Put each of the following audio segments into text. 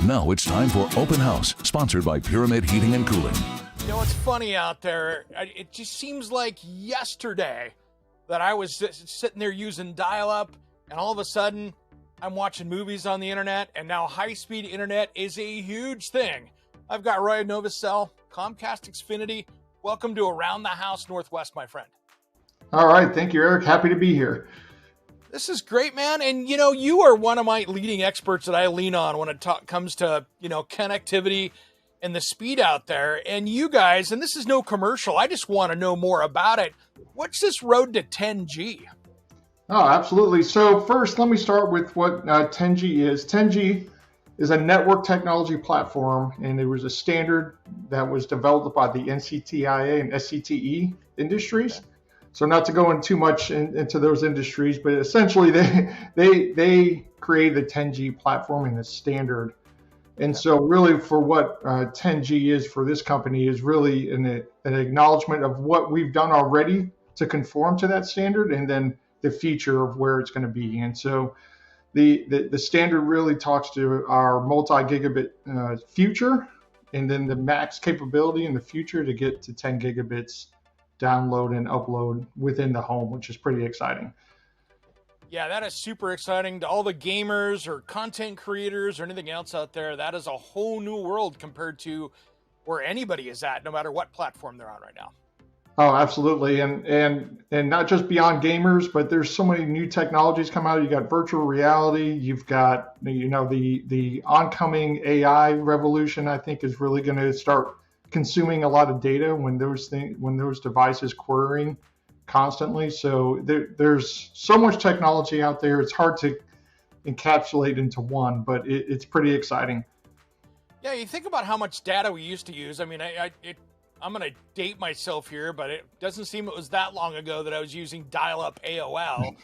Now it's time for Open House, sponsored by Pyramid Heating and Cooling. You know, it's funny out there. It just seems like yesterday that I was sitting there using dial-up, and all of a sudden, I'm watching movies on the internet, and now high-speed internet is a huge thing. I've got Roy Novacell, Comcast Xfinity. Welcome to Around the House Northwest, my friend. All right. Thank you, Eric. Happy to be here. This is great, man. And, you know, you are one of my leading experts that I lean on when it comes to, connectivity and the speed out there. And you guys, and this is no commercial, I just want to know more about it. What's this road to 10G? Oh, absolutely. So first, let me start with what 10G is. 10G is a network technology platform, and it was a standard that was developed by the NCTIA and SCTE industries. So not to go in too much into those industries, but essentially they created the 10G platform and the standard. And so really for what 10G is for this company is really an acknowledgement of what we've done already to conform to that standard, and then the future of where it's going to be. And so the standard really talks to our multi-gigabit future, and then the max capability in the future to get to 10 gigabits download and upload within the home, which is pretty exciting. Yeah, that is super exciting to all the gamers or content creators or anything else out there. That is a whole new world compared to where anybody is at, no matter what platform they're on right now. Oh, absolutely. And not just beyond gamers, but there's so many new technologies come out. You got virtual reality, you've got, the oncoming AI revolution, I think, is really going to start consuming a lot of data when those devices querying constantly. So there's so much technology out there. It's hard to encapsulate into one, but it's pretty exciting. Yeah, you think about how much data we used to use. I mean, I'm going to date myself here, but it doesn't seem it was that long ago that I was using dial-up AOL,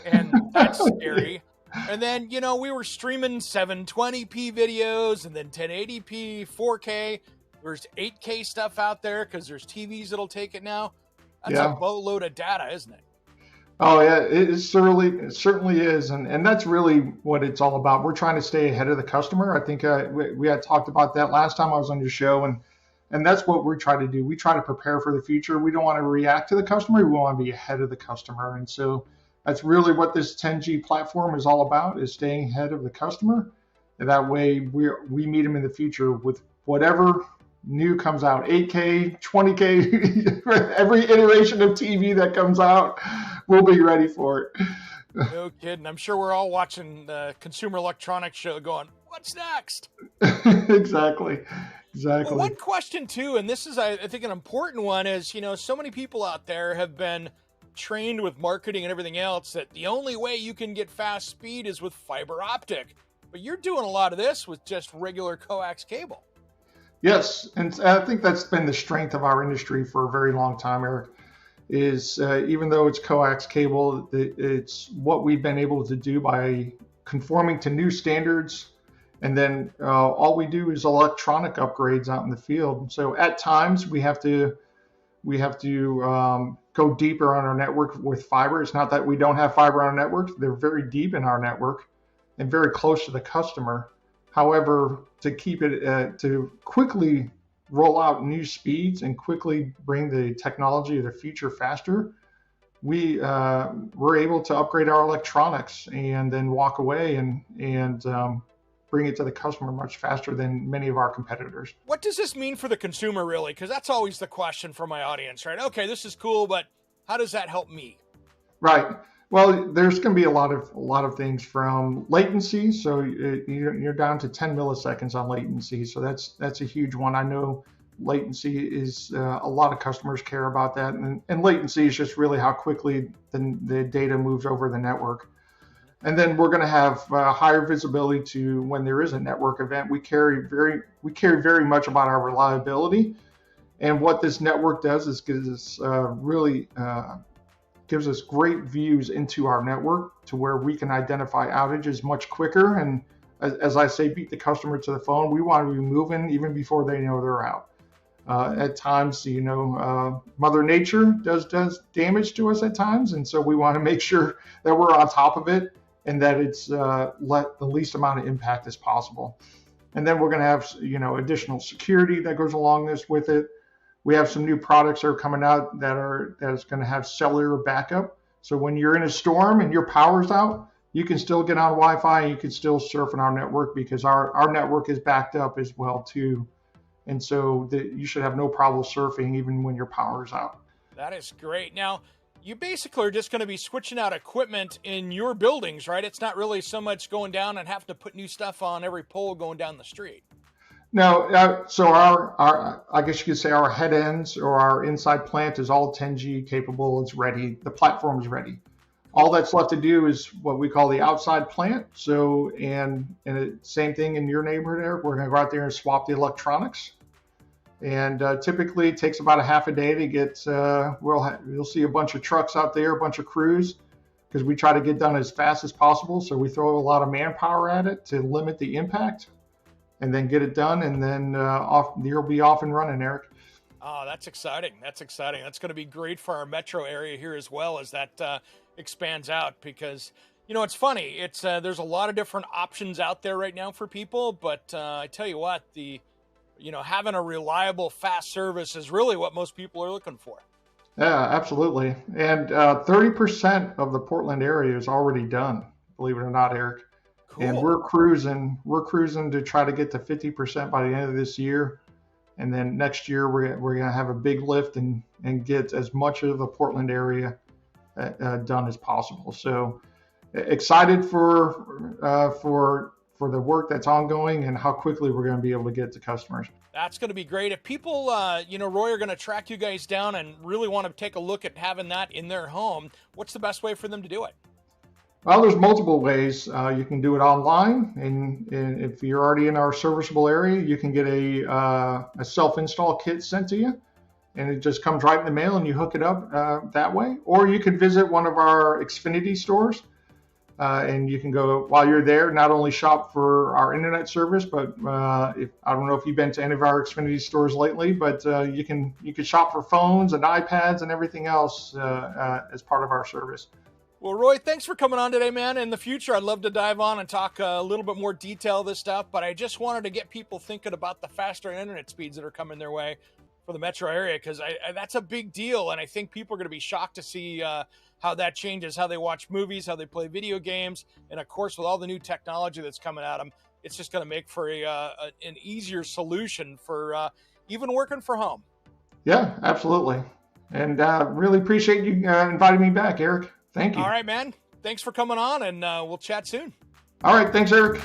and that's scary. And then, we were streaming 720p videos, and then 1080p, 4K. There's 8K stuff out there because there's TVs that'll take it now. That's a boatload of data, isn't it? Oh, yeah, it certainly is. And that's really what it's all about. We're trying to stay ahead of the customer. I think we had talked about that last time I was on your show. And that's what we try to do. We try to prepare for the future. We don't want to react to the customer. We want to be ahead of the customer. And so that's really what this 10G platform is all about, is staying ahead of the customer. And that way we meet them in the future with whatever new comes out, 8K, 20K, every iteration of TV that comes out, we'll be ready for it. No kidding. I'm sure we're all watching the Consumer Electronics Show going, what's next? Exactly. Well, one question too, and this is, I think, an important one, is, so many people out there have been trained with marketing and everything else that the only way you can get fast speed is with fiber optic. But you're doing a lot of this with just regular coax cable. Yes, and I think that's been the strength of our industry for a very long time, Eric, is even though it's coax cable, it's what we've been able to do by conforming to new standards. And then all we do is electronic upgrades out in the field. So at times we have to go deeper on our network with fiber. It's not that we don't have fiber on our network. They're very deep in our network and very close to the customer. However, to keep it to quickly roll out new speeds and quickly bring the technology of the future faster, we're able to upgrade our electronics and then walk away and bring it to the customer much faster than many of our competitors. What does this mean for the consumer, really? Because that's always the question for my audience, right? Okay, this is cool, but how does that help me? Right. Well, there's going to be a lot of things from latency. So you're down to 10 milliseconds on latency. So that's a huge one. I know latency is a lot of customers care about that, and latency is just really how quickly the data moves over the network. And then we're going to have higher visibility to when there is a network event. We care very much about our reliability, and what this network does is gives us great views into our network to where we can identify outages much quicker. And as I say, beat the customer to the phone. We want to be moving even before they know they're out. At times, Mother Nature does damage to us at times, and so we want to make sure that we're on top of it and that it's let the least amount of impact as possible. And then we're going to have, additional security that goes along this with it. We have some new products that are coming out that's going to have cellular backup. So when you're in a storm and your power's out, you can still get on Wi-Fi and you can still surf on our network because our network is backed up as well too. And so you should have no problem surfing even when your power's out. That is great. Now, you basically are just going to be switching out equipment in your buildings, right? It's not really so much going down and having to put new stuff on every pole going down the street. No, so our I guess you could say our head ends or our inside plant is all 10G capable. It's ready. The platform is ready. All that's left to do is what we call the outside plant. So, and same thing in your neighborhood, Eric. We're going to go out there and swap the electronics. And typically it takes about a half a day to get, you'll see a bunch of trucks out there, a bunch of crews, because we try to get done as fast as possible. So we throw a lot of manpower at it to limit the impact and then get it done. And then you'll be off and running, Eric. Oh, that's exciting. That's exciting. That's going to be great for our metro area here as well as that expands out because, it's funny. There's a lot of different options out there right now for people. But I tell you what, having a reliable, fast service is really what most people are looking for. Yeah, absolutely. And 30% of the Portland area is already done, believe it or not, Eric. Cool. And we're cruising to try to get to 50% by the end of this year. And then next year, we're going to have a big lift and get as much of the Portland area done as possible. So excited for the work that's ongoing and how quickly we're going to be able to get to customers. That's going to be great. If people, Roy, are going to track you guys down and really want to take a look at having that in their home, what's the best way for them to do it? Well, there's multiple ways. You can do it online, and if you're already in our serviceable area, you can get a self-install kit sent to you, and it just comes right in the mail, and you hook it up that way. Or you can visit one of our Xfinity stores. And you can go while you're there, not only shop for our internet service, but I don't know if you've been to any of our Xfinity stores lately, but you can shop for phones and iPads and everything else as part of our service. Well, Roy, thanks for coming on today, man. In the future, I'd love to dive on and talk a little bit more detail of this stuff, but I just wanted to get people thinking about the faster internet speeds that are coming their way for the metro area, because that's a big deal, and I think people are going to be shocked to see how that changes how they watch movies, how they play video games, and of course, with all the new technology that's coming at them, it's just going to make for an easier solution for even working from home. Yeah, absolutely. And really appreciate you inviting me back, Eric. Thank you. All right, man. Thanks for coming on, and we'll chat soon. All right. Thanks, Eric.